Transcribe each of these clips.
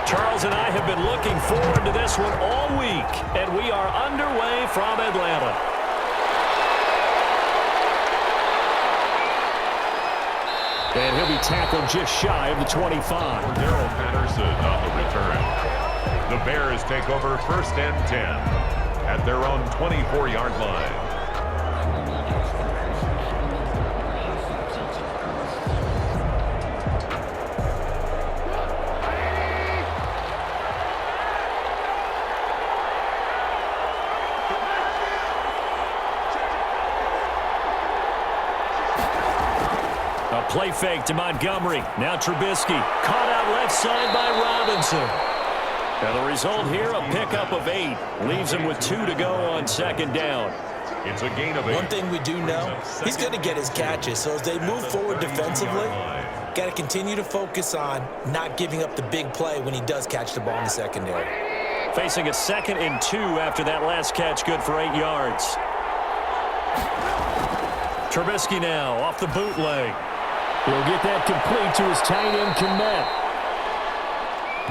Charles and I have been looking forward to this one all week, and we are underway from Atlanta. And he'll be tackled just shy of the 25. Daryl Patterson on the return. The Bears take over 1st and 10 at their own 24-yard line. Play fake to Montgomery. Now Trubisky. Caught out left side by Robinson. And the result here, a pickup of 8. Leaves him with 2 to go on 2nd down. It's a gain of 8. One thing we do know, he's going to get his catches. So as they move forward defensively, got to continue to focus on not giving up the big play when he does catch the ball in the secondary. Facing a 2nd and 2 after that last catch, good for 8 yards. Trubisky now off the bootleg. He'll get that complete to his tight end, Kmet.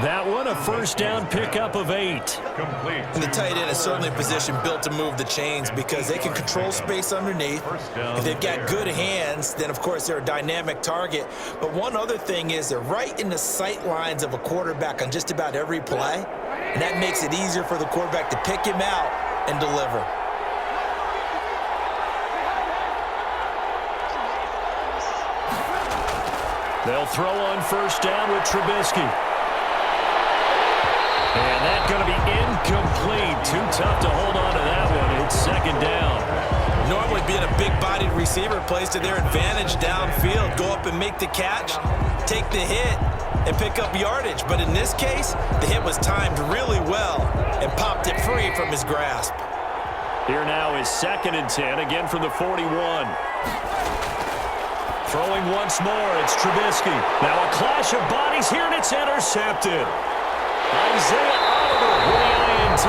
That one, a 1st down pickup of 8. Complete. And the tight end is certainly a position built to move the chains because they can control space underneath. If they've got good hands, then, of course, they're a dynamic target. But one other thing is they're right in the sight lines of a quarterback on just about every play, and that makes it easier for the quarterback to pick him out and deliver. They'll throw on 1st down with Trubisky. And that's going to be incomplete. Too tough to hold on to that one. It's 2nd down. Normally being a big-bodied receiver plays to their advantage downfield. Go up and make the catch, take the hit, and pick up yardage. But in this case, the hit was timed really well and popped it free from his grasp. Here now is 2nd and 10, again from the 41. Throwing once more, it's Trubisky. Now a clash of bodies here, and it's intercepted. Isaiah Oliver with the INT.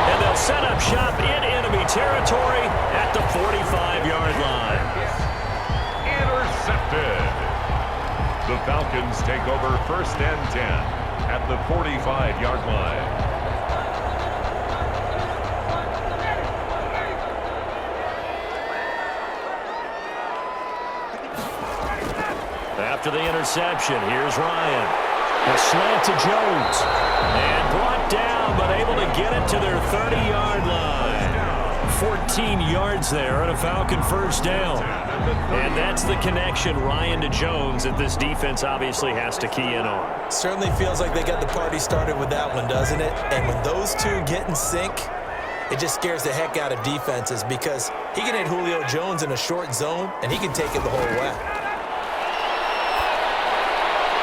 And they'll set up shop in enemy territory at the 45-yard line. Intercepted. The Falcons take over 1st and 10 at the 45-yard line. After the interception, here's Ryan. A slant to Jones. And brought down, but able to get it to their 30-yard line. 14 yards there and a Falcon 1st down. And that's the connection, Ryan to Jones, that this defense obviously has to key in on. Certainly feels like they got the party started with that one, doesn't it? And when those two get in sync, it just scares the heck out of defenses because he can hit Julio Jones in a short zone, and he can take it the whole way.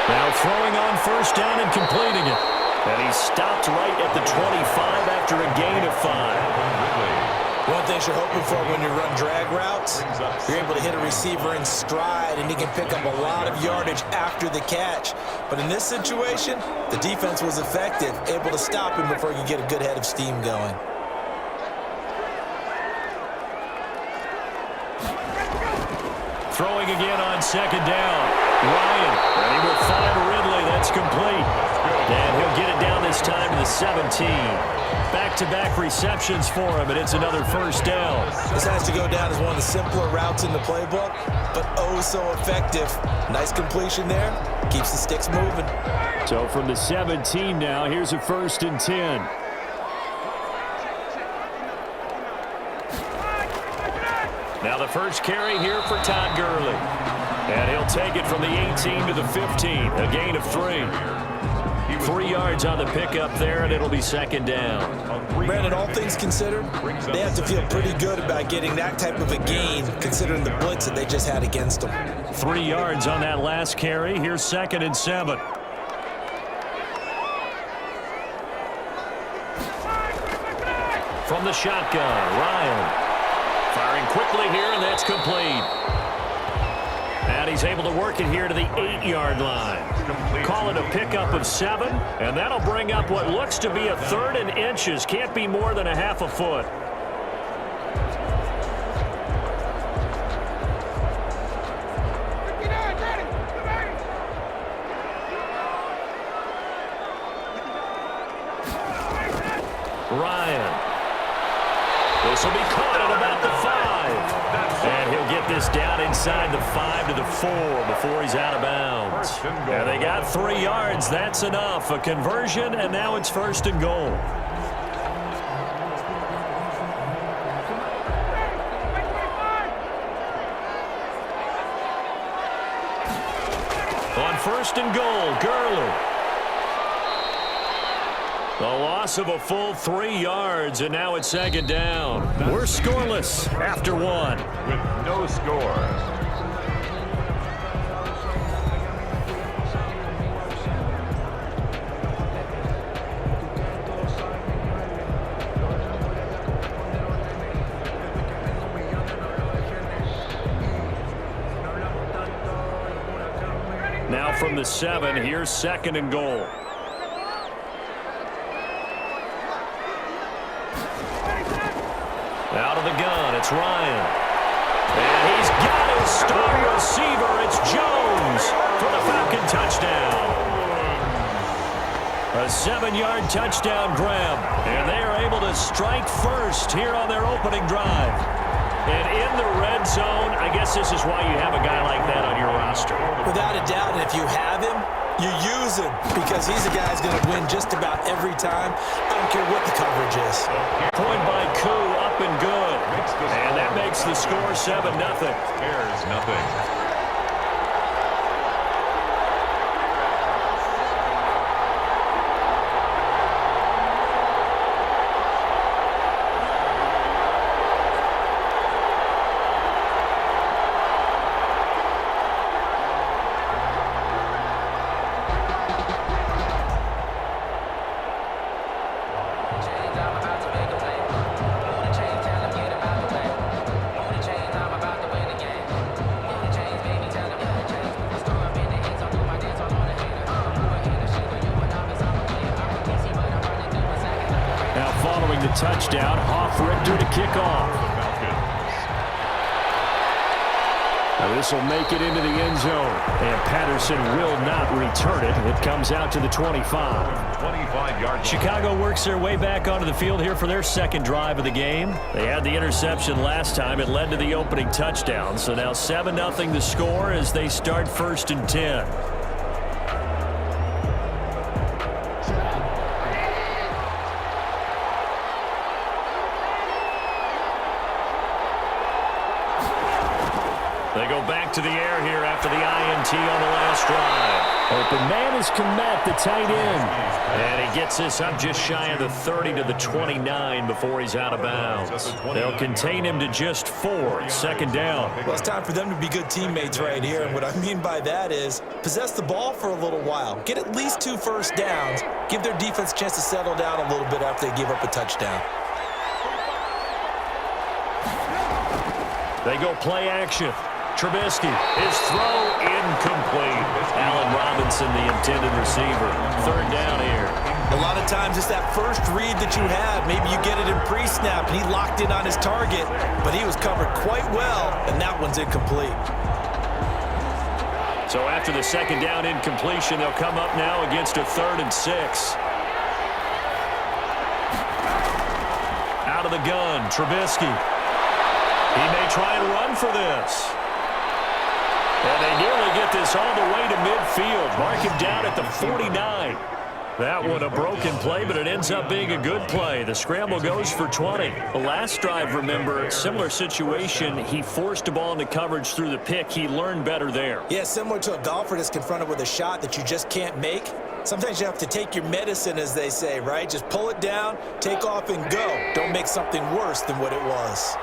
Now throwing on 1st down and completing it. And he stopped right at the 25 after a gain of 5. One thing you're hoping for when you run drag routes, you're able to hit a receiver in stride, and he can pick up a lot of yardage after the catch. But in this situation, the defense was effective, able to stop him before you get a good head of steam going. Throwing again on 2nd down. Ryan, and he will find Ridley. That's complete. And he'll get it down this time to the 17. Back-to-back receptions for him, and it's another 1st down. This has to go down as one of the simpler routes in the playbook, but oh so effective. Nice completion there. Keeps the sticks moving. So from the 17 now, here's a 1st and 10. Now the first carry here for Todd Gurley. And he'll take it from the 18 to the 15, a gain of 3. 3 yards on the pickup there, and it'll be 2nd down. Brandon, all things considered, they have to feel pretty good about getting that type of a gain, considering the blitz that they just had against them. 3 yards on that last carry. Here's 2nd and 7. From the shotgun, Ryan. Firing quickly here, and that's complete. And he's able to work it here to the 8-yard line. Call it a pickup of 7, and that'll bring up what looks to be a 3rd and inches. Can't be more than a half a foot. Ryan. This will be caught at about the 5. And he'll get this down inside the 5 to the 4 before he's out of bounds. And they got 3 yards. That's enough. A conversion, and now it's 1st and goal. On 1st and goal, Gurley. The loss of a full 3 yards, and now it's 2nd down. We're scoreless after 1. With no score. Now from the 7, here's 2nd and goal. Out of the gun, it's Ryan. And he's got his star receiver. It's Jones for the Falcon touchdown. A 7-yard touchdown grab. And they are able to strike first here on their opening drive. And in the red zone, I guess this is why you have a guy like that on your roster. Without a doubt, and if you have him, you use him because he's a guy who's going to win just about every time. I don't care what the coverage is. Point by Koo, up and good. And that makes the score 7-0. Bears nothing. Following the touchdown, Hoff-Richter to kick off. Now this will make it into the end zone, and Patterson will not return it. It comes out to the 25. 25-yard. Chicago works their way back onto the field here for their 2nd drive of the game. They had the interception last time. It led to the opening touchdown. So now 7-0 the score as they start 1st and 10. They go back to the air here after the INT on the last drive. Open man is Komet, the tight end. And he gets this up just shy of the 30 to the 29 before he's out of bounds. They'll contain him to just 4. 2nd down. Well, it's time for them to be good teammates right here. And what I mean by that is possess the ball for a little while. Get at least 2 first downs. Give their defense a chance to settle down a little bit after they give up a touchdown. They go play action. Trubisky, his throw incomplete. Allen Robinson, the intended receiver. 3rd down here. A lot of times it's that first read that you have. Maybe you get it in pre-snap, and he locked in on his target, but he was covered quite well, and that one's incomplete. So after the 2nd down incompletion, they'll come up now against a 3rd and 6. Out of the gun, Trubisky. He may try and run for this. And they nearly get this all the way to midfield. Mark him down at the 49. That one a broken play, but it ends up being a good play. The scramble goes for 20. The last drive, remember, similar situation. He forced the ball into coverage through the pick. He learned better there. Yeah, similar to a golfer that's confronted with a shot that you just can't make. Sometimes you have to take your medicine, as they say, right? Just pull it down, take off, and go. Don't make something worse than what it was.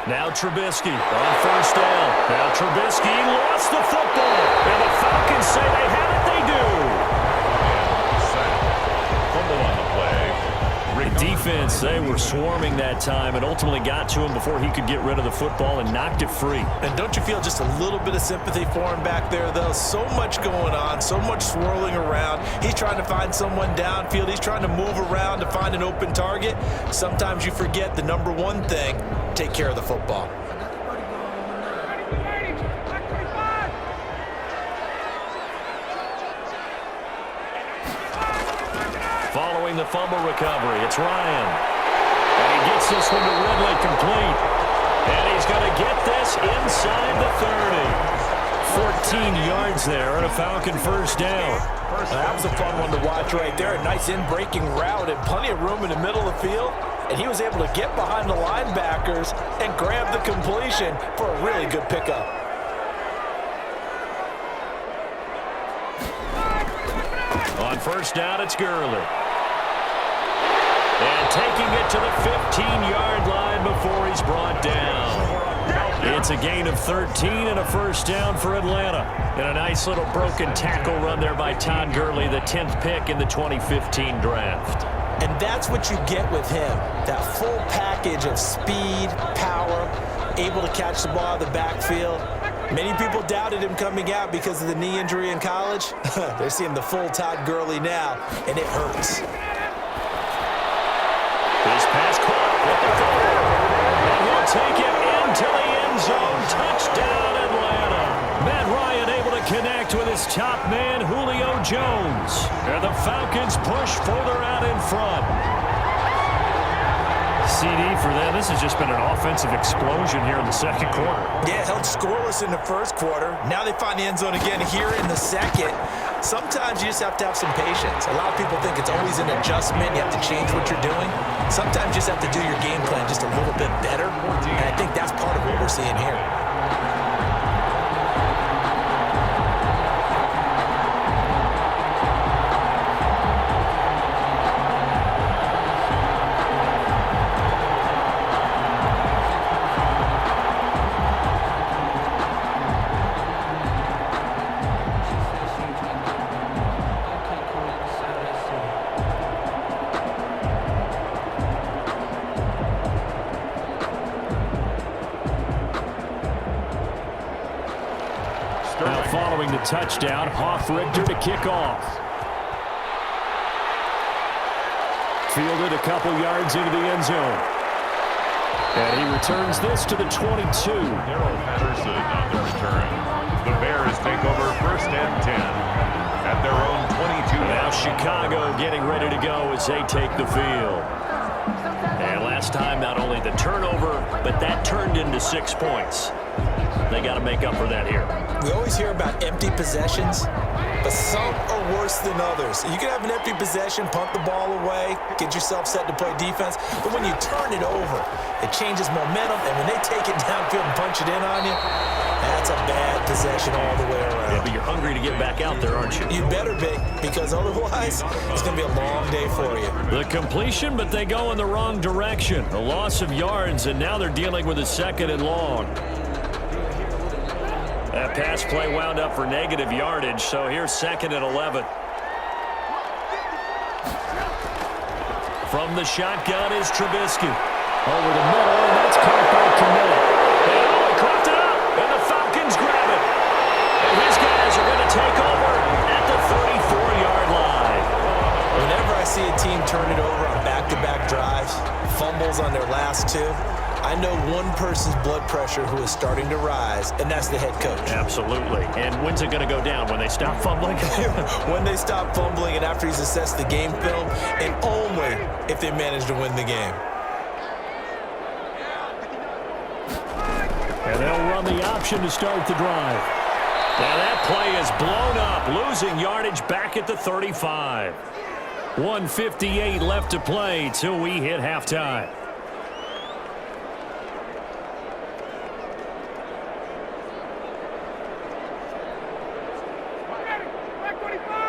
Now Trubisky on 1st down. Now Trubisky lost the football. And the Falcons say they have it. They do. Fumble on the play. The defense, they were swarming that time and ultimately got to him before he could get rid of the football and knocked it free. And don't you feel just a little bit of sympathy for him back there, though? So much going on, so much swirling around. He's trying to find someone downfield. He's trying to move around to find an open target. Sometimes you forget the number one thing: take care of the football. following the fumble recovery. It's Ryan. And he gets this one to Ridley complete. And he's going to get this inside the 30. 14 yards there and a Falcon first down. That was a fun one to watch right there. A nice in-breaking route and plenty of room in the middle of the field. And he was able to get behind the linebackers and grab the completion for a really good pickup. On first down, it's Gurley. And taking it to the 15-yard line before he's brought down. It's a gain of 13 and a first down for Atlanta. And a nice little broken tackle run there by Todd Gurley, the 10th pick in the 2015 draft. And that's what you get with him, that full package of speed, power, able to catch the ball out of the backfield. Many people doubted him coming out because of the knee injury in college. They're seeing the full Todd Gurley now, and it hurts. His pass caught with the goal. And he'll take it into the end zone. Touchdown, Atlanta. Matt Ryan able to connect with his top man, Julio Jones. And the Falcons push further out in front. CD for them. This has just been an offensive explosion here in the second quarter. Yeah, held scoreless in the first quarter. Now they find the end zone again here in the second. Sometimes you just have to have some patience. A lot of people think it's always an adjustment. You have to change what you're doing. Sometimes you just have to do your game plan just a little bit better. And I think that's part of what we're seeing here. Now following the touchdown, Hoff-Richter to kick off. Fielded a couple yards into the end zone. And he returns this to the 22. Darrell Patterson on the return. The Bears take over first and 10 at their own 22. Now Chicago getting ready to go as they take the field. And last time, not only the turnover, but that turned into 6 points. They got to make up for that here. We always hear about empty possessions, but some are worse than others. You can have an empty possession, punt the ball away, get yourself set to play defense, but when you turn it over, it changes momentum, and when they take it downfield and punch it in on you, that's a bad possession all the way around. Yeah, but you're hungry to get back out there, aren't you? You better be, because otherwise, it's going to be a long day for you. The completion, but they go in the wrong direction. A loss of yards, and now they're dealing with a second and long. That pass play wound up for negative yardage, so here's second and 11. From the shotgun is Trubisky. Over the middle, and that's caught by Camilla. And he caught it up, and the Falcons grab it. And his guys are going to take over at the 34-yard line. Whenever I see a team turn it over on back-to-back drives, fumbles on their last two, I know one person's blood pressure who is starting to rise, and that's the head coach. Absolutely. And when's it going to go down? When they stop fumbling? When they stop fumbling and after he's assessed the game film, and only if they manage to win the game. And they'll run the option to start the drive. Now that play is blown up, losing yardage back at the 35. 1:58 left to play till we hit halftime.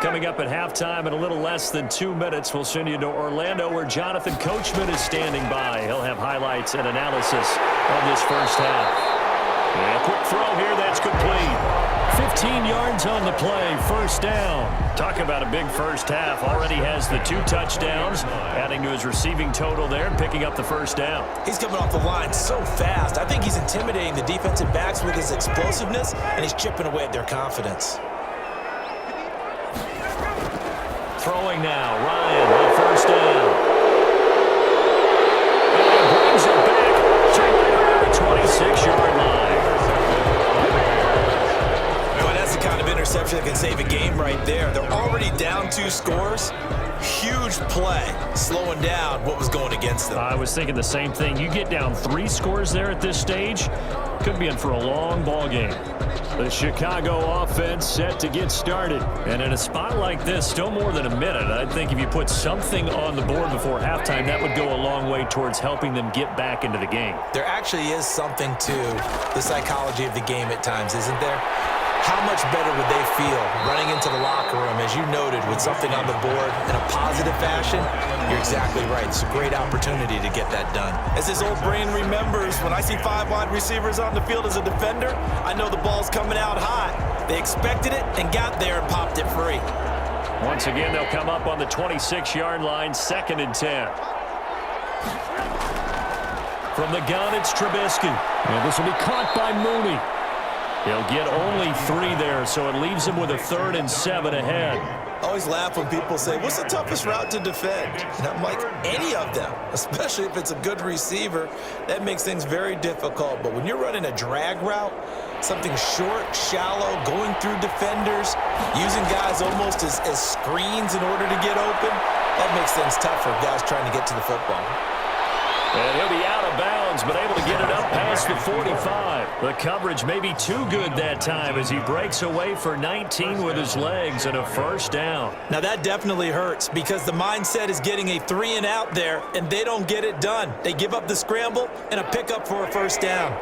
Coming up at halftime in a little less than 2 minutes, we'll send you to Orlando where Jonathan Coachman is standing by. He'll have highlights and analysis of this first half. And a quick throw here, that's complete. 15 yards on the play, first down. Talk about a big first half. Already has the 2 touchdowns, adding to his receiving total there and picking up the first down. He's coming off the line so fast. I think he's intimidating the defensive backs with his explosiveness, and he's chipping away at their confidence. Throwing now, Ryan on first down. And he brings it back to the 26-yard line. Well, that's the kind of interception interception that can save a game right there. They're already down 2 scores. Huge play, slowing down what was going against them. I was thinking the same thing. You get down 3 scores there at this stage, could be in for a long ball game. The Chicago offense set to get started. And in a spot like this, still more than a minute, I think if you put something on the board before halftime, that would go a long way towards helping them get back into the game. There actually is something to the psychology of the game at times, isn't there? How much better would they feel running into the locker room, as you noted, with something on the board in a positive fashion? You're exactly right. It's a great opportunity to get that done. As this old brain remembers, when I see 5 wide receivers on the field as a defender, I know the ball's coming out hot. They expected it and got there and popped it free. Once again, they'll come up on the 26-yard line, 2nd and 10. From the gun, it's Trubisky. And this will be caught by Mooney. He'll get only 3 there, so it leaves him with a 3rd and 7 ahead. I always laugh when people say, what's the toughest route to defend? And I'm like, any of them, especially if it's a good receiver. That makes things very difficult. But when you're running a drag route, something short, shallow, going through defenders, using guys almost as screens in order to get open, that makes things tough for guys trying to get to the football. And he'll be out of bounds, but able to get it up past the 45. The coverage may be too good that time as he breaks away for 19 with his legs and a 1st down. Now that definitely hurts because the mindset is getting a 3 and out there, and they don't get it done. They give up the scramble and a pickup for a 1st down.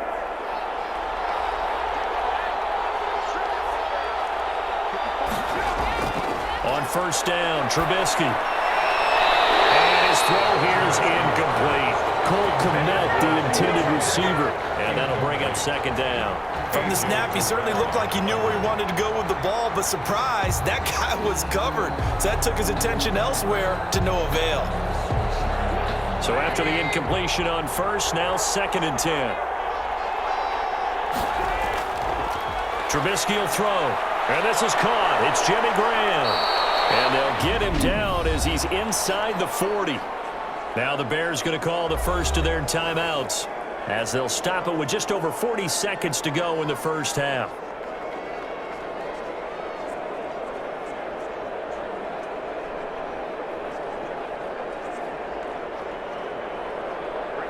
On 1st down, Trubisky. And his throw here is incomplete. Cole Kmet, the intended receiver. And that'll bring up 2nd down. From the snap, he certainly looked like he knew where he wanted to go with the ball, but surprise, that guy was covered. So that took his attention elsewhere to no avail. So after the incompletion on 1st, now 2nd and 10. Trubisky will throw. And this is caught. It's Jimmy Graham. And they'll get him down as he's inside the 40. Now the Bears going to call the first of their timeouts as they'll stop it with just over 40 seconds to go in the 1st half.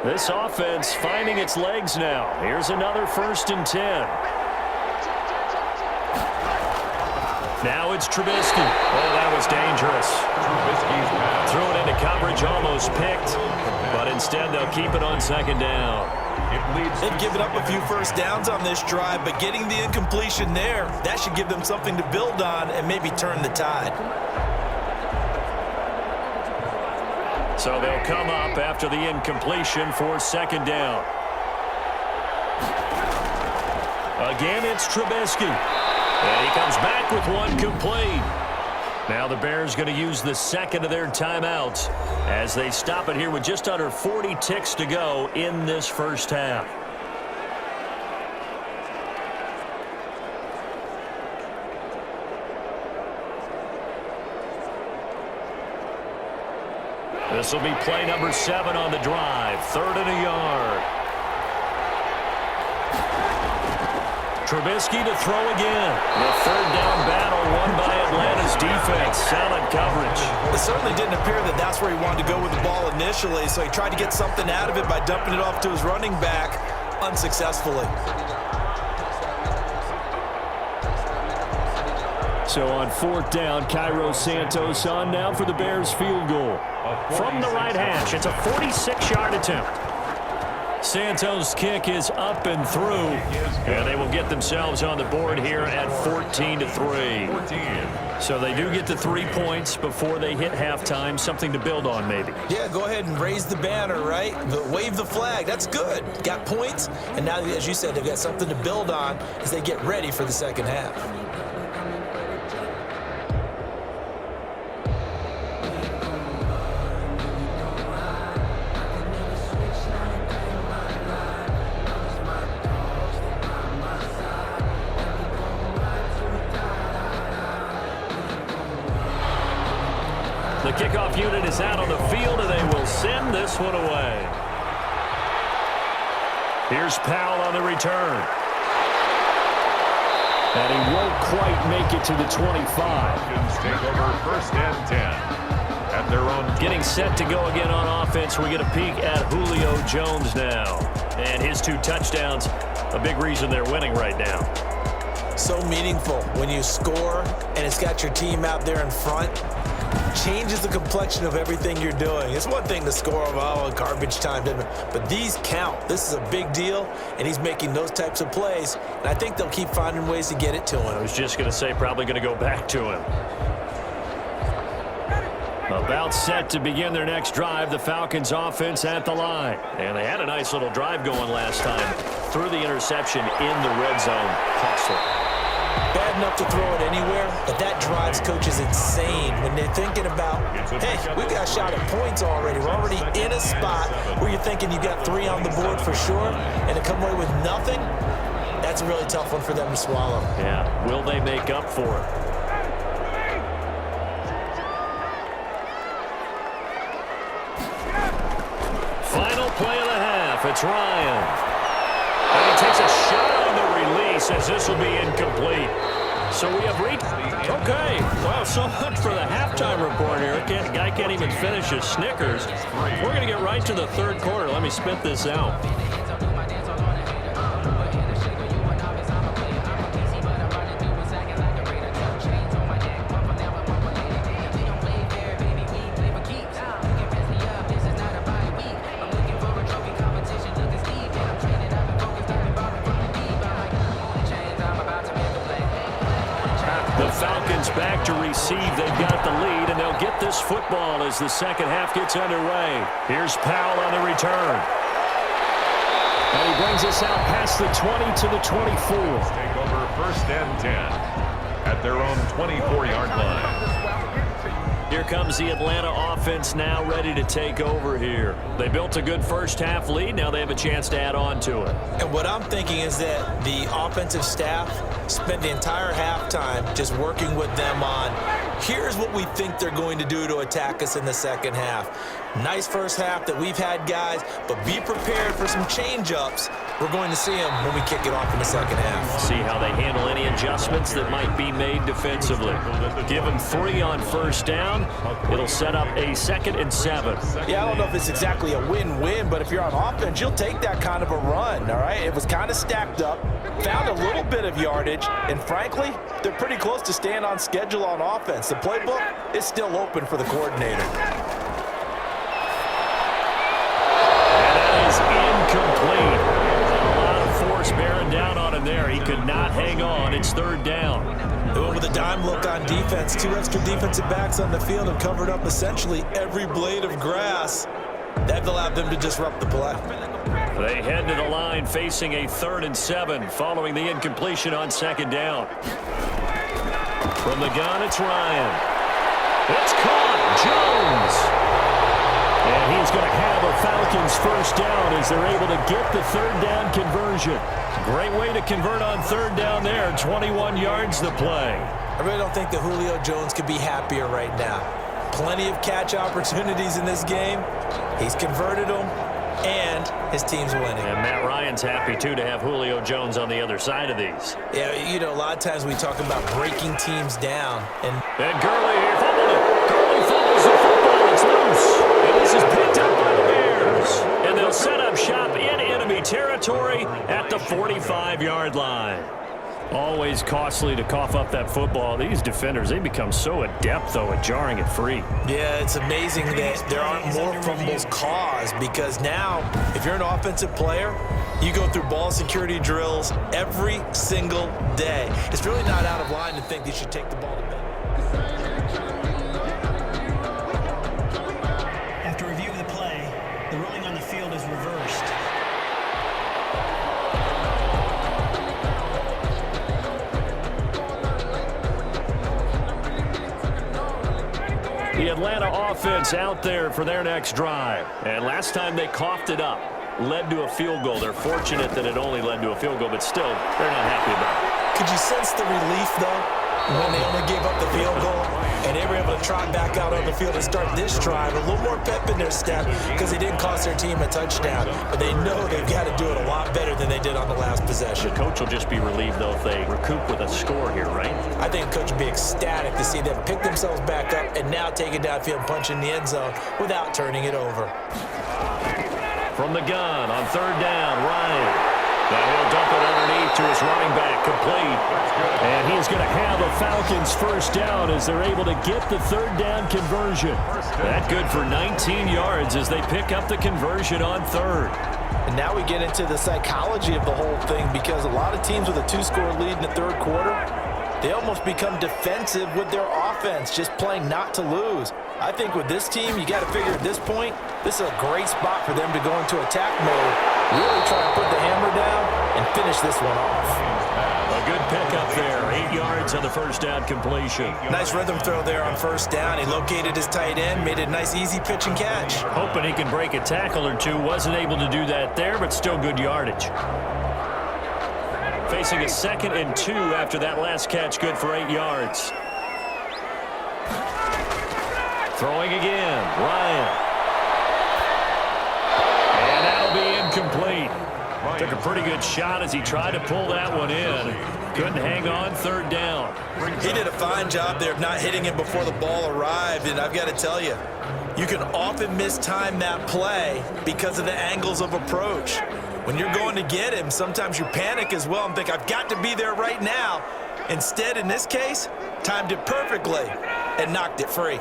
This offense finding its legs now. Here's another 1st and 10. Now it's Trubisky. Oh, that was dangerous. Threw it into coverage, almost picked. But instead, they'll keep it on 2nd down. They've given up a few 1st downs on this drive, but getting the incompletion there, that should give them something to build on and maybe turn the tide. So they'll come up after the incompletion for 2nd down. Again, it's Trubisky. And he comes back with one complete. Now the Bears going to use the 2nd of their timeouts as they stop it here with just under 40 ticks to go in this 1st half. This will be play number 7 on the drive. 3rd and a yard. Trubisky to throw again. The 3rd down battle won by Atlanta's defense. Solid coverage. It certainly didn't appear that that's where he wanted to go with the ball initially, so he tried to get something out of it by dumping it off to his running back unsuccessfully. So on 4th down, Cairo Santos on now for the Bears field goal. From the right hash, it's a 46-yard attempt. Santos' kick is up and through, and they will get themselves on the board here at 14-3. So they do get the 3 points before they hit halftime, something to build on maybe. Yeah, go ahead and raise the banner, right? Wave the flag. That's good. Got points, and now, as you said, they've got something to build on as they get ready for the 2nd half. The kickoff unit is out on the field, and they will send this one away. Here's Powell on the return. And he won't quite make it to the 25. Falcons take over first and 10 at their own. Getting set to go again on offense. We get a peek at Julio Jones now. And his 2 touchdowns, a big reason they're winning right now. So meaningful when you score and it's got your team out there in front. Changes the complexion of everything you're doing. It's one thing to score a garbage time, but these count. This is a big deal, and he's making those types of plays, and I think they'll keep finding ways to get it to him. I was just going to say probably going to go back to him. About set to begin their next drive, the Falcons offense at the line. And they had a nice little drive going last time. Threw the interception in the red zone. Costly. Bad enough to throw it anywhere, but that drives coaches insane when they're thinking about, hey, we've got a shot at points already. We're already in a spot where you're thinking you got 3 on the board for sure, and to come away with nothing, that's a really tough one for them to swallow. Yeah, will they make up for it? Final play of the half, it's Ryan. And he takes a shot on the release as this will be incomplete. So we have reached. Okay, well, so much for the halftime report here. The guy can't even finish his Snickers. We're going to get right to the third quarter. Let me spit this out. Falcons back to receive. They've got the lead, and they'll get this football as the second half gets underway. Here's Powell on the return. And he brings us out past the 20 to the 24. Take over first and 10 at their own 24-yard line. Here comes the Atlanta offense now ready to take over here. They built a good first half lead. Now they have a chance to add on to it. And what I'm thinking is that the offensive staff spent the entire halftime just working with them on, here's what we think they're going to do to attack us in the second half. Nice first half that we've had, guys, but be prepared for some change-ups. We're going to see them when we kick it off in the second half. See how they handle any adjustments that might be made defensively. Give them 3 on first down. It'll set up a 2nd and 7. Yeah, I don't know if it's exactly a win-win, but if you're on offense, you'll take that kind of a run, all right? It was kind of stacked up, found a little bit of yardage, and frankly, they're pretty close to staying on schedule on offense. The playbook is still open for the coordinator. And that is incomplete. A lot of force bearing down on him there. He could not hang on. It's 3rd down. They went with a dime look on defense. 2 extra defensive backs on the field and covered up essentially every blade of grass. That allowed them to disrupt the play. They head to the line facing a 3rd and 7 following the incompletion on 2nd down. From the gun, it's Ryan. It's caught. Jones. And he's going to have a Falcons first down as they're able to get the 3rd down conversion. Great way to convert on 3rd down there. 21 yards to play. I really don't think that Julio Jones could be happier right now. Plenty of catch opportunities in this game. He's converted them, and his team's winning. And Matt Ryan's happy, too, to have Julio Jones on the other side of these. Yeah, you know, a lot of times we talk about breaking teams down. And Gurley here fumbled it. Gurley fumbles the football. It's loose. And this is picked up by the Bears. And they'll set up shop in enemy territory at the 45-yard line. Always costly to cough up that football. These defenders, they become so adept, though, at jarring it free. Yeah, it's amazing that there aren't more fumbles caused, because now, if you're an offensive player, you go through ball security drills every single day. It's really not out of line to think they should take the ball to bed. After review of the play, the ruling on the field is reversed. The Atlanta offense out there for their next drive. And last time they coughed it up, led to a field goal. They're fortunate that it only led to a field goal, but still, they're not happy about it. Could you sense the relief, though? when they only gave up the field goal, and they were able to trot back out on the field and start this drive. A little more pep in their step because they didn't cost their team a touchdown. But they know they've got to do it a lot better than they did on the last possession. The coach will just be relieved, though, if they recoup with a score here, right? I think the coach would be ecstatic to see them pick themselves back up and now take it downfield and punch in the end zone without turning it over. From the gun on third down, Ryan. Now he'll dump it underneath to his running back, complete. And he's going to have a Falcons first down as they're able to get the third down conversion. That good for 19 yards as they pick up the conversion on third. And now we get into the psychology of the whole thing, because a lot of teams with a 2-score lead in the third quarter, they almost become defensive with their offense, just playing not to lose. I think with this team, you got to figure at this point, this is a great spot for them to go into attack mode, really try to put the hammer down and finish this one off. A good pickup there, 8 yards on the first down completion. Nice rhythm throw there on first down. He located his tight end, made it a nice easy pitch and catch. Hoping he can break a tackle or two. Wasn't able to do that there, but still good yardage. Facing a 2nd and 2 after that last catch, good for 8 yards. Throwing again, Ryan. And that'll be incomplete. Took a pretty good shot as he tried to pull that one in. Couldn't hang on third down. He did a fine job there of not hitting him before the ball arrived, and I've got to tell you, you can often mistime that play because of the angles of approach. When you're going to get him, sometimes you panic as well and think, I've got to be there right now. Instead, in this case, timed it perfectly and knocked it free.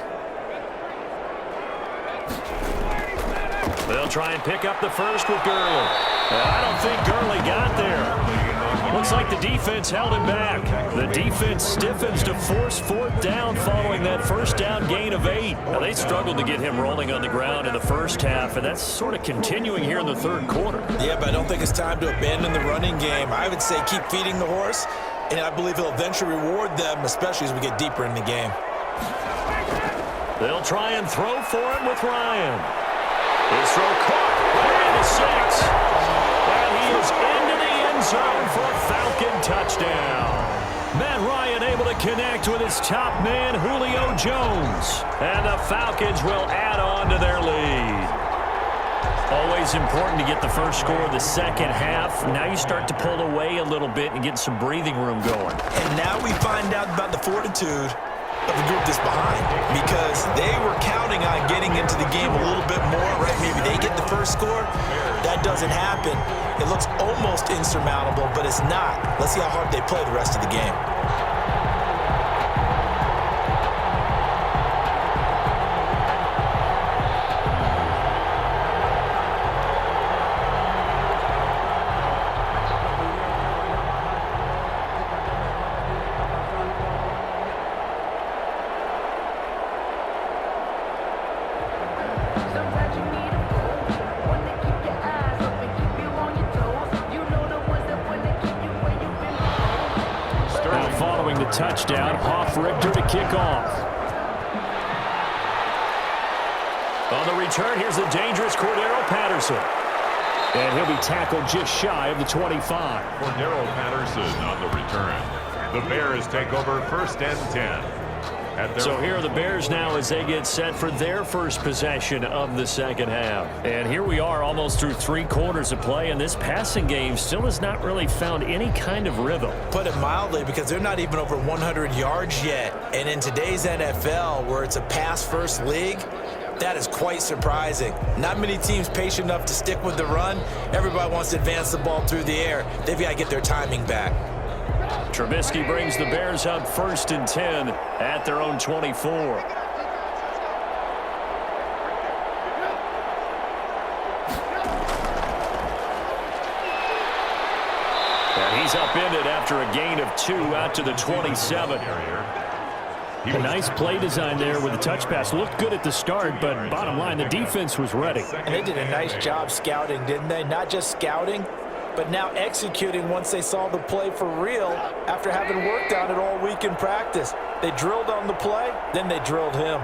They'll try and pick up the first with Gurley. I don't think Gurley got there. Looks like the defense held him back. The defense stiffens to force fourth down following that first down gain of 8. Now, they struggled to get him rolling on the ground in the first half, and that's sort of continuing here in the third quarter. Yeah, but I don't think it's time to abandon the running game. I would say keep feeding the horse, and I believe he'll eventually reward them, especially as we get deeper in the game. They'll try and throw for him with Ryan. His throw caught at the 6. And he is into the end zone for a Falcon touchdown. Matt Ryan able to connect with his top man, Julio Jones. And the Falcons will add on to their lead. Always important to get the first score of the second half. Now you start to pull away a little bit and get some breathing room going. And now we find out about the fortitude of the group that's behind, because they were counting on getting into the game a little bit more, right? Maybe they get the first score. That doesn't happen. It looks almost insurmountable, but it's not. Let's see how hard they play the rest of the game. Touchdown, Hoff-Richter to kick off. On the return, here's the dangerous Cordero Patterson. And he'll be tackled just shy of the 25. Cordero Patterson on the return. The Bears take over 1st and 10. So here are the Bears now as they get set for their first possession of the second half. And here we are almost through 3 quarters of play, and this passing game still has not really found any kind of rhythm. Put it mildly, because they're not even over 100 yards yet. And in today's NFL, where it's a pass-first league, that is quite surprising. Not many teams patient enough to stick with the run. Everybody wants to advance the ball through the air. They've got to get their timing back. Trubisky brings the Bears up 1st and 10 at their own 24. And he's upended after a gain of 2 out to the 27. A nice play design there with the touch pass. Looked good at the start, but bottom line, the defense was ready. And they did a nice job scouting, didn't they? Not just scouting, but now executing once they saw the play for real after having worked on it all week in practice. They drilled on the play, then they drilled him.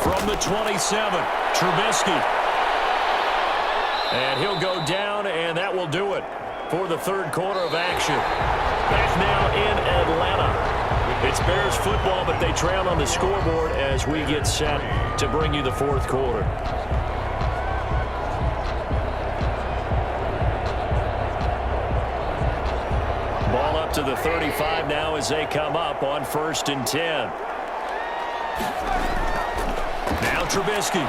From the 27, Trubisky. And he'll go down, and that will do it. for the third quarter of action. Back now in Atlanta. It's Bears football, but they trail on the scoreboard as we get set to bring you the fourth quarter. Ball up to the 35 now as they come up on 1st and 10. Now Trubisky.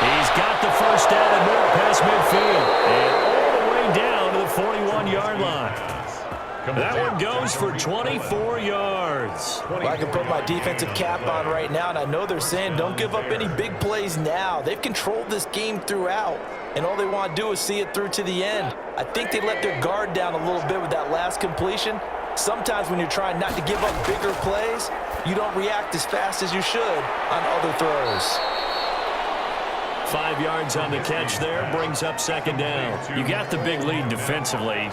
He's got the first down and more past midfield. And all the way down to the 41-yard line. That one goes for 24 yards. Well, I can put my defensive cap on right now, and I know they're saying don't give up any big plays now. They've controlled this game throughout, and all they want to do is see it through to the end. I think they let their guard down a little bit with that last completion. Sometimes when you're trying not to give up bigger plays, you don't react as fast as you should on other throws. 5 yards on the catch there, brings up 2nd down. You got the big lead defensively.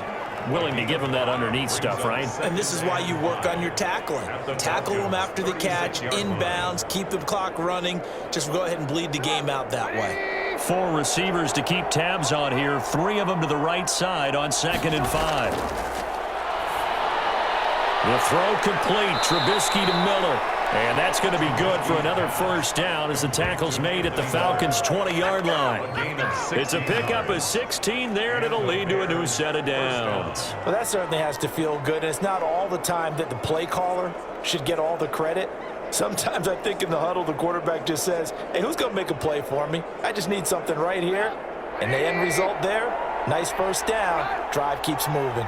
Willing to give them that underneath stuff, right? And this is why you work on your tackling. Tackle them after the catch, inbounds, keep the clock running. Just go ahead and bleed the game out that way. 4 receivers to keep tabs on here. 3 of them to the right side on 2nd and 5. The throw complete. Trubisky to Miller. And that's going to be good for another first down as the tackle's made at the Falcons' 20-yard line. It's a pickup of 16 there, and it'll lead to a new set of downs. Well, that certainly has to feel good. And it's not all the time that the play caller should get all the credit. Sometimes I think in the huddle, the quarterback just says, hey, who's going to make a play for me? I just need something right here. And the end result there, nice first down. Drive keeps moving.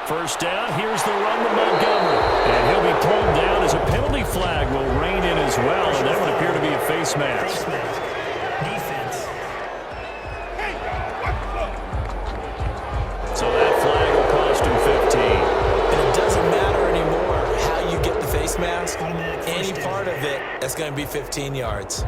First down, here's the run to Montgomery. And he'll be pulled down as a penalty flag will rein in as well. And that would appear to be a face mask. Defense. So that flag will cost him 15. And it doesn't matter anymore how you get the face mask. Automatic Any first part down. of it, that's going to be 15 yards.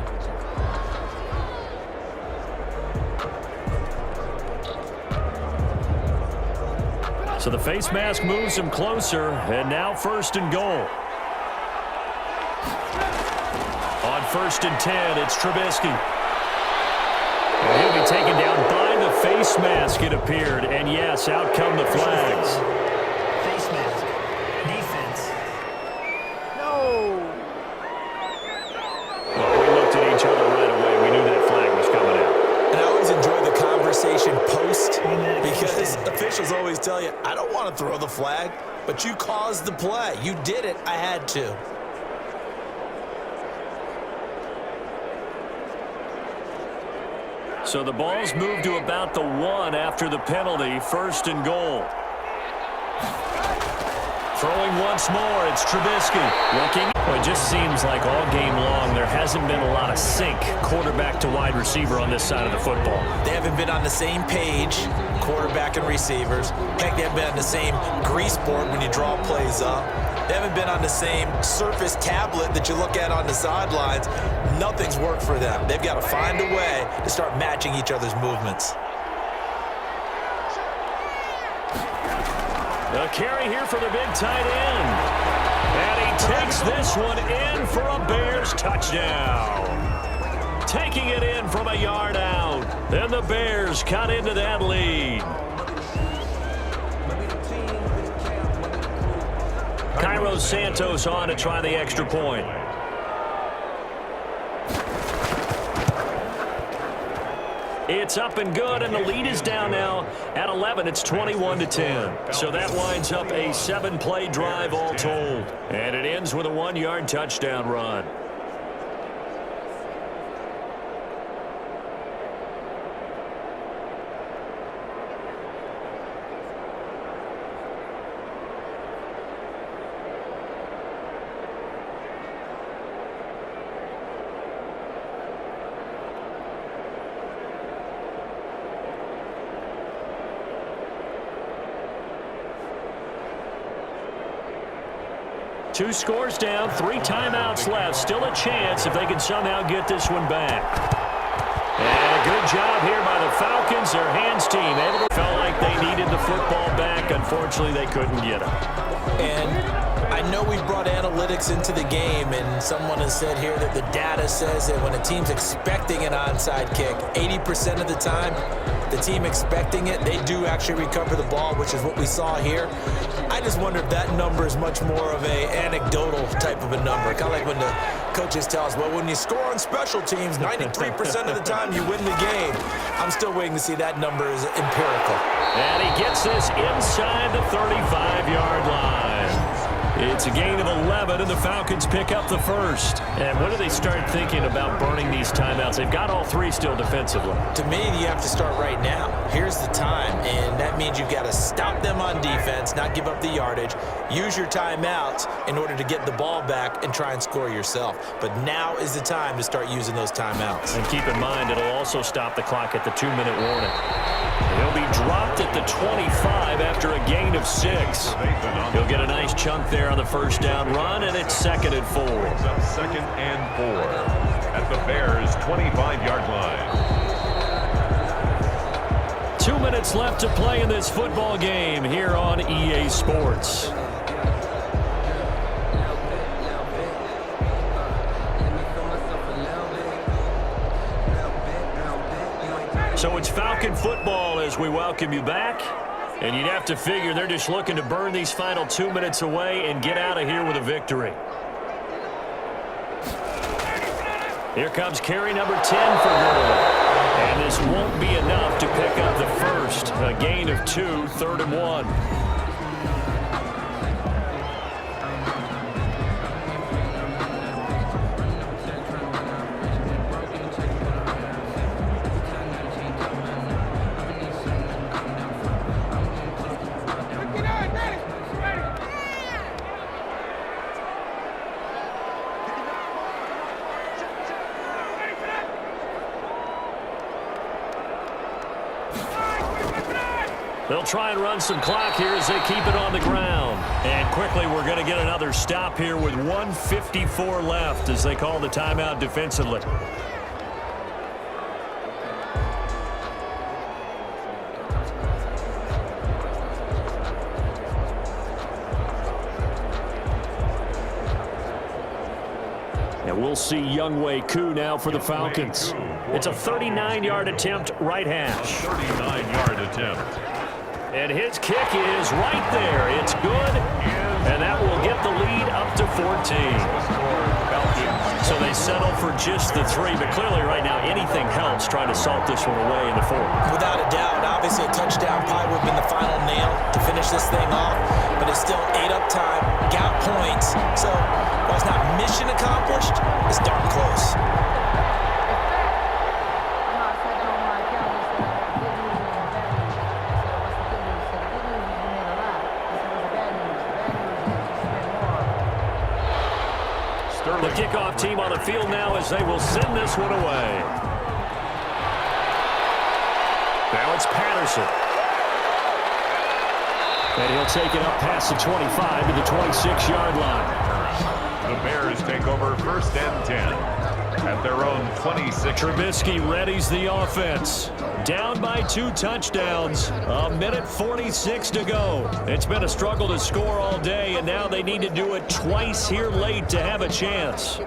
So the face mask moves him closer, and now 1st and goal. On 1st and 10, it's Trubisky. And he'll be taken down by the face mask, it appeared. And yes, out come the flags. Face mask. Defense. Well, we looked at each other right away. We knew that flag was coming out. And I always enjoy the conversation post Automatic because first down. officials always tell you, I don't want to throw the flag, but you caused the play. You did it. I had to. So the ball's moved to about the 1 after the penalty. 1st and goal. Throwing once more, it's Trubisky. Looking. Well, it just seems like all game long there hasn't been a lot of sync quarterback to wide receiver on this side of the football. They haven't been on the same page, quarterback and receivers. Heck, they haven't been on the same grease board when you draw plays up. They haven't been on the same Surface tablet that you look at on the sidelines. Nothing's worked for them. They've got to find a way to start matching each other's movements. The carry here for the big tight end. And he takes this one in for a Bears touchdown. Taking it in from a yard out. Then the Bears cut into that lead. Cairo Santos on to try the extra point. It's up and good, and the lead is down now at 11. It's 21-10. So that winds up a 7-play drive all told. And it ends with a 1-yard touchdown run. Two scores down, 3 timeouts left. Still a chance if they can somehow get this one back. And a good job here by the Falcons. Their hands team able to felt like they needed the the football back. Unfortunately, they couldn't get him. And I know we brought analytics into the game, and someone has said here that the data says that when a team's expecting an onside kick, 80% of the time, the team expecting it, they do actually recover the ball, which is what we saw here. I just wonder if that number is much more of a anecdotal type of a number. Kind of like when the coaches tell us, well, when you score on special teams, 93% of the time you win the game. I'm still waiting to see that number is empirical. And he gets this inside the 35-yard line. It's a gain of 11, and the Falcons pick up the first. And when do they start thinking about burning these timeouts? They've got all three still defensively. To me, you have to start right now. Here's the time, and that means you've got to stop them on defense, not give up the yardage, use your timeouts in order to get the ball back and try and score yourself. But now is the time to start using those timeouts. And keep in mind, it'll also stop the clock at the 2-minute warning. He'll be dropped at the 25 after a gain of 6. He'll get a nice chunk there on the first down run, and it's 2nd and 4. Second and 4 at the Bears' 25-yard line. 2 minutes left to play in this football game here on EA Sports. So it's Falcon football as we welcome you back. And you'd have to figure they're just looking to burn these final 2 minutes away and get out of here with a victory. Here comes carry number 10 for Gurley. And this won't be enough to pick up the first. A gain of 2, 3rd and 1. They'll try and run some clock here as they keep it on the ground. And quickly, we're going to get another stop here with 1:54 left as they call the timeout defensively. And we'll see Younghoe Koo now for the Falcons. It's a 39-yard attempt, right hash. 39-yard attempt. And his kick is right there. It's good, and that will get the lead up to 14. So they settle for just the 3, but clearly right now anything helps trying to salt this one away in the 4th. Without a doubt, obviously a touchdown probably would have been the final nail to finish this thing off, but it's still 8 up time, got points. So while it's not mission accomplished, it's darn close. The kickoff team on the field now as they will send this one away. Now it's Patterson. And he'll take it up past the 25 to the 26-yard line. The Bears take over 1st and 10 at their own 26. Trubisky readies the offense. Down by 2 touchdowns. 1:46 to go. It's been a struggle to score all day, and now they need to do it twice here late to have a chance.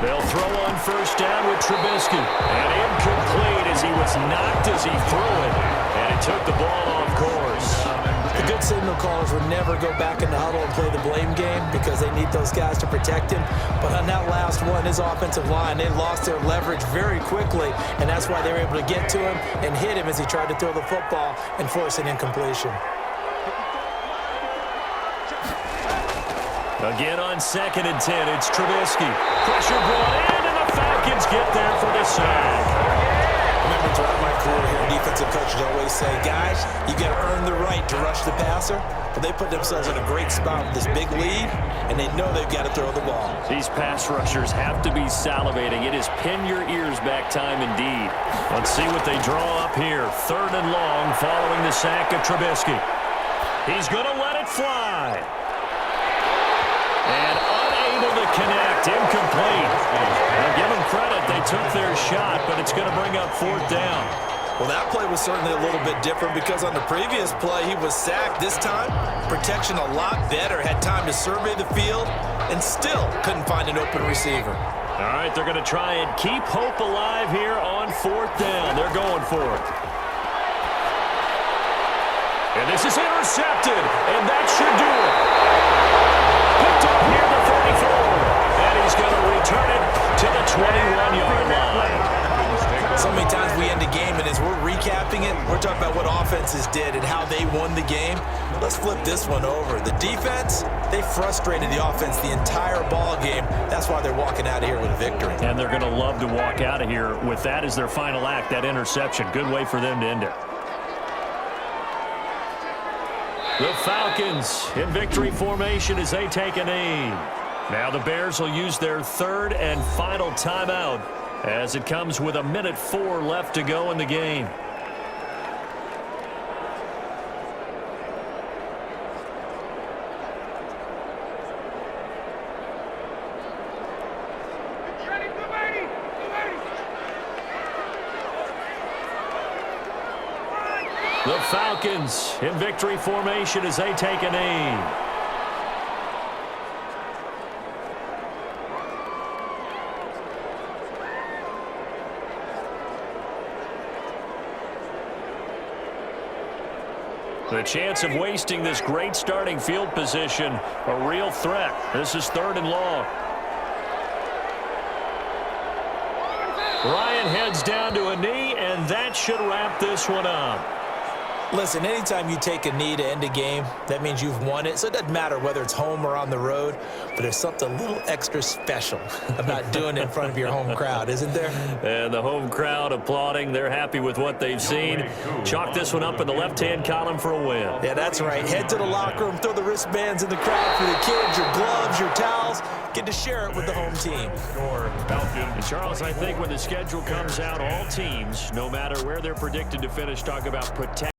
They'll throw on 1st down with Trubisky. And incomplete as he was knocked as he threw it. And it took the ball off course. The good signal callers would never go back in the huddle and play the blame game because they need those guys to protect him. But on that last one, his offensive line, they lost their leverage very quickly, and that's why they were able to get to him and hit him as he tried to throw the football and force an incompletion. Again on 2nd and 10, it's Trubisky. Pressure brought in, and the Falcons get there for the sack. Remember, throughout my career here, defensive coaches always say, guys, you got to earn the right to rush the passer. But they put themselves in a great spot with this big lead, and they know they've got to throw the ball. These pass rushers have to be salivating. It is pin your ears back time indeed. Let's see what they draw up here. 3rd and long following the sack of Trubisky. He's going to let it fly. And unable to connect It's incomplete. Now give them credit. They took their shot, but it's going to bring up 4th down. Well, that play was certainly a little bit different because on the previous play, he was sacked. This time, protection a lot better. Had time to survey the field and still couldn't find an open receiver. All right, they're going to try and keep hope alive here on 4th down. They're going for it. And this is intercepted, and that should do it. Picked up near the 34, and he's going to return it to the 21-yard line. So many times we end a game, and as we're recapping it, we're talking about what offenses did and how they won the game. Let's flip this one over. The defense, they frustrated the offense the entire ball game. That's why they're walking out of here with a victory. And they're going to love to walk out of here with that as their final act, that interception. Good way for them to end it. The Falcons in victory formation as they take a knee. Now the Bears will use their 3rd and final timeout as it comes with 1:04 left to go in the game. The Falcons in victory formation as they take a knee. The chance of wasting this great starting field position, a real threat. This is 3rd and long. Ryan heads down to a knee, and that should wrap this one up. Listen, anytime you take a knee to end a game, that means you've won it. So it doesn't matter whether it's home or on the road, but there's something a little extra special about doing it in front of your home crowd, isn't there? And the home crowd applauding. They're happy with what they've seen. Chalk this one up in the left-hand column for a win. Yeah, that's right. Head to the locker room, throw the wristbands in the crowd for the kids, your gloves, your towels. Get to share it with the home team. And Charles, I think when the schedule comes out, all teams, no matter where they're predicted to finish, talk about protect.